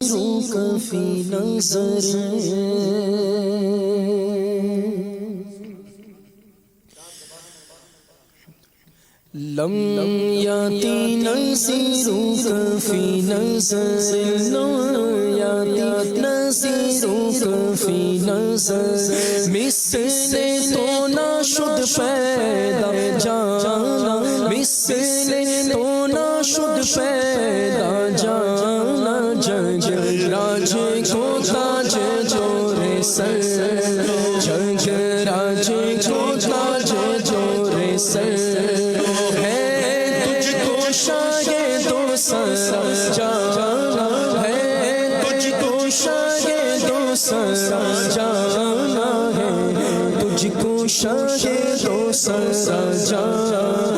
Coffee नजर lump याती नसीरू coffee नजर याती नसीरू coffee नजर मिसले तो ना शुद्ध पैदा जाना मिसले तो ना शुद्ध पैदा जाना जग राज को ताज जोरे सर जग राज को ताज जोरे सर जाना है तुझको शाये दो सरा जाना है तुझको शाये दो सरा जाना है तुझको शाये दो सरा जाना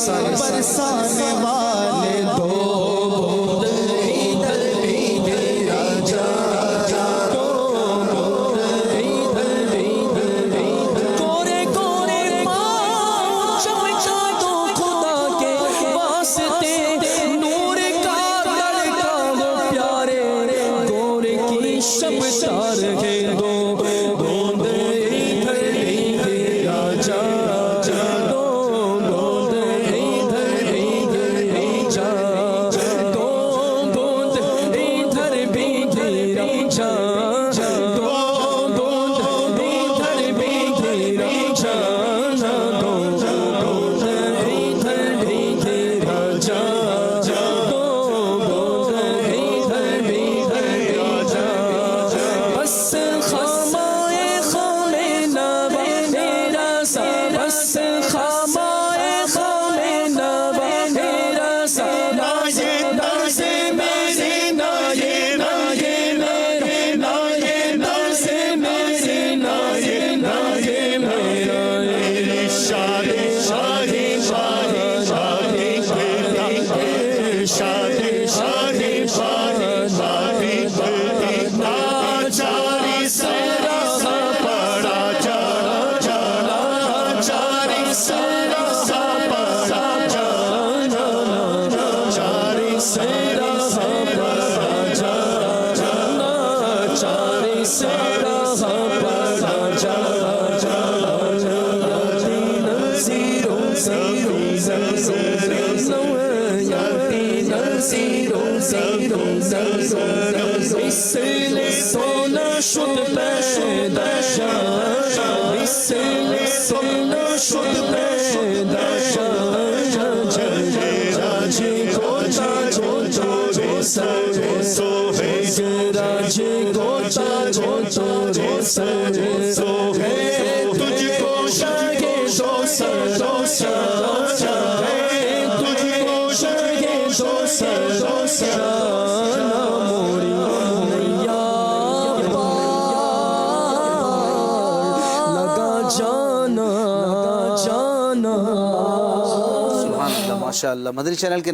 बरसाने वाले दो बूंद इधर भीगे राजा, दो बूंद इधर भीगे। कोरे कोरे पाँव चमका दो खुदा के वास्ते, नूर का तड़का वो प्यारे गोरे की शमशार के दो बूंद इधर भीगे राजा, दो बूंद इधर भीगे राजा, दो बूंद इधर भीगे राजा, दो बूंद इधर भीगे राजा, दो बूंद इधर भीगे राजा, दो बूंद इधर भीगे राजा। बस खामाए खामे नवा मेरा सा, बस खामाए खामे नवा मेरा सा, ना ये नाज़े मेरे, ना ये मेरे, ना ये नाज़े मेरे, ना ये मेरा, शादी शादी शादी शादी शादी शादी शादी शादी नाचारी सारा पड़ा जाना जाना, नाचारी सारा पड़ा जाना, नाचारी सेरा पड़ा जाना, नाचारी सेरा पड़ा जाना, नज़ीरों ज़ीरों इसलिए सोना शुद्ध पैदा, इसलिए सोना शुद्ध पैदा, राजे को ताजो जो सरे सोहे, राजे को ताजो जो सरे सोहे, तुझको शागे दो सर तुझको शागे दो सर मोरी नैया पार लगा जाना। सुभान अल्लाह, माशाअल्लाह। मदनी चैनल के